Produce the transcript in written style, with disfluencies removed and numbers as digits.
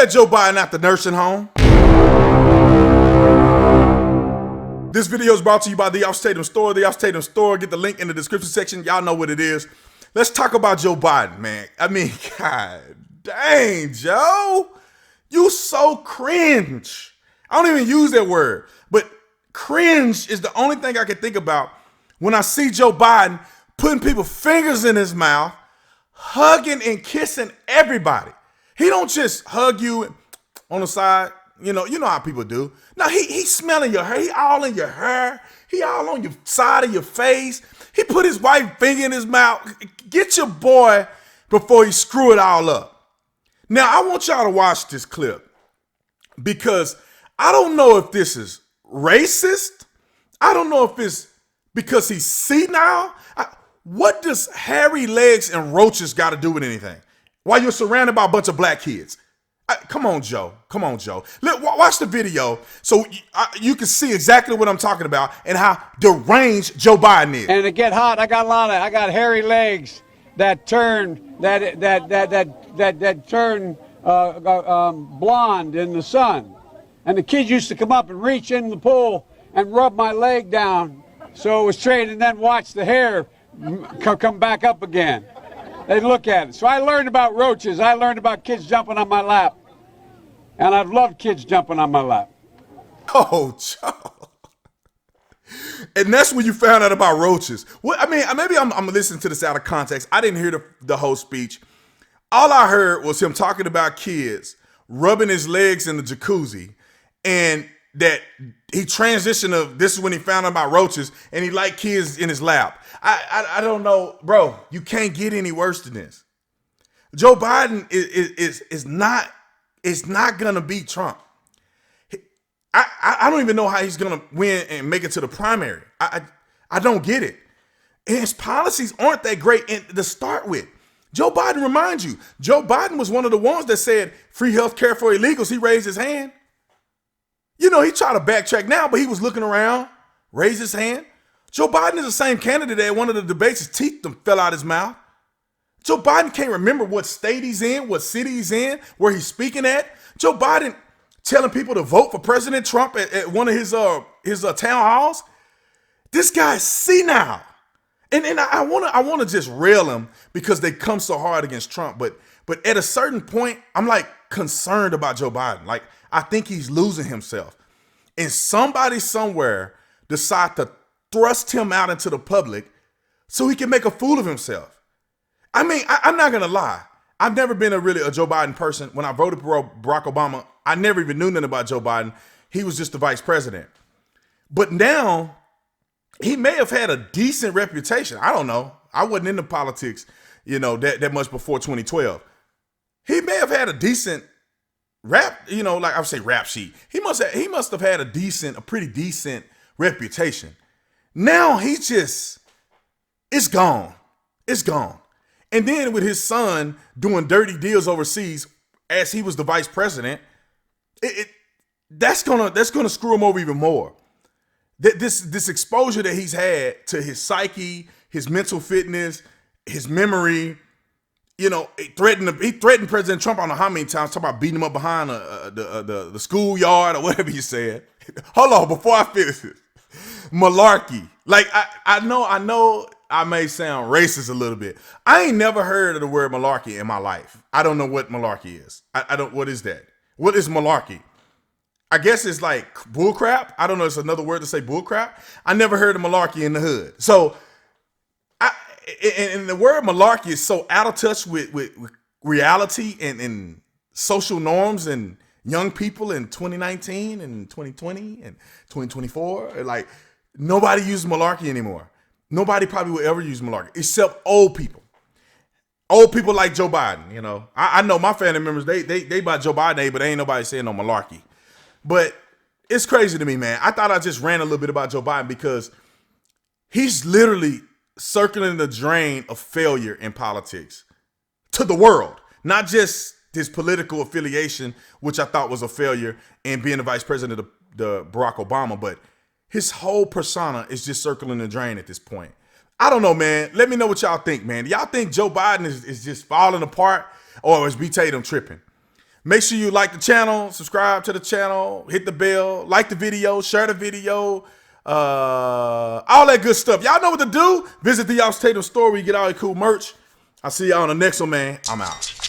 let Joe Biden out the nursing home. This video is brought to you by the Theofficertatum store. The Theofficertatum store, get the link in the description section. Y'all know what it is. Let's talk about Joe Biden, man. I mean, God dang, Joe. You so cringe. I don't even use that word, but cringe is the only thing I can think about when I see Joe Biden putting people's fingers in his mouth, hugging and kissing everybody. He don't just hug you on the side. You know how people do. No, he's smelling your hair. He all in your hair. He all on your side of your face. He put his white finger in his mouth. Get your boy before he screw it all up. Now, I want y'all to watch this clip because I don't know if this is racist. I don't know if it's because he's senile. What does hairy legs and roaches got to do with anything? While you're surrounded by a bunch of black kids. Come on, Joe. Come on, Joe. Watch the video so you can see exactly what I'm talking about and how deranged Joe Biden is. And to get hot, I got hairy legs that turn turn blonde in the sun. And the kids used to come up and reach in the pool and rub my leg down so it was straight, and then watch the hair come back up again. They look at it. So I learned about roaches. I learned about kids jumping on my lap. And I've loved kids jumping on my lap. Oh, Joe. And that's when you found out about roaches. Well, I mean, maybe I'm listening to this out of context. I didn't hear the whole speech. All I heard was him talking about kids rubbing his legs in the jacuzzi, and that he transitioned of this is when he found out about roaches, and he liked kids in his lap. I don't know, bro. You can't get any worse than this. Joe Biden is not gonna beat Trump. I don't even know how he's gonna win and make it to the primary. I don't get it. And his policies aren't that great. And to start with, Joe Biden, remind you, Joe Biden was one of the ones that said free health care for illegals. He raised his hand. You know, he tried to backtrack now, but he was looking around, raised his hand. Joe Biden is the same candidate at one of the debates. His teeth fell out his mouth. Joe Biden can't remember what state he's in, what city he's in, where he's speaking at. Joe Biden telling people to vote for President Trump at one of his town halls. This guy's senile. And I want to just rail him because they come so hard against Trump. But at a certain point, I'm like concerned about Joe Biden. Like, I think he's losing himself. And somebody somewhere decide to thrust him out into the public so he can make a fool of himself. I mean, I'm not going to lie. I've never been a Joe Biden person. When I voted for Barack Obama, I never even knew nothing about Joe Biden. He was just the vice president. But now, he may have had a decent reputation. I don't know. I wasn't into politics, that much before 2012. He may have had a decent rap, like I would say rap sheet. He must have had a pretty decent reputation. Now it's gone. It's gone. And then with his son doing dirty deals overseas as he was the vice president, that's gonna screw him over even more. This exposure that he's had to his psyche, his mental fitness, his memory, he threatened President Trump, I don't know how many times, talking about beating him up behind the schoolyard or whatever he said. Hold on, before I finish this. Malarkey. Like, I know I may sound racist a little bit. I ain't never heard of the word malarkey in my life. I don't know what malarkey is. What is that? What is malarkey? I guess it's like bullcrap. I don't know. It's another word to say bullcrap. I never heard of malarkey in the hood. So, and the word malarkey is so out of touch with reality and social norms and young people in 2019 and 2020 and 2024. Like, nobody uses malarkey anymore. Nobody probably will ever use malarkey except old people. Old people like Joe Biden, I know my family members, they buy Joe Biden name, but ain't nobody saying no malarkey. But it's crazy to me, man. I thought I just ran a little bit about Joe Biden because he's literally circling the drain of failure in politics to the world, not just his political affiliation, which I thought was a failure in being the vice president of the Barack Obama, but his whole persona is just circling the drain at this point. I don't know, man. Let me know what y'all think, man. Y'all think Joe Biden is just falling apart, or is Tatum tripping? Make sure you like the channel, subscribe to the channel, hit the bell, like the video, share the video, all that good stuff. Y'all know what to do. Visit Theofficertatum store where you get all your cool merch. I'll see y'all on the next one, man. I'm out.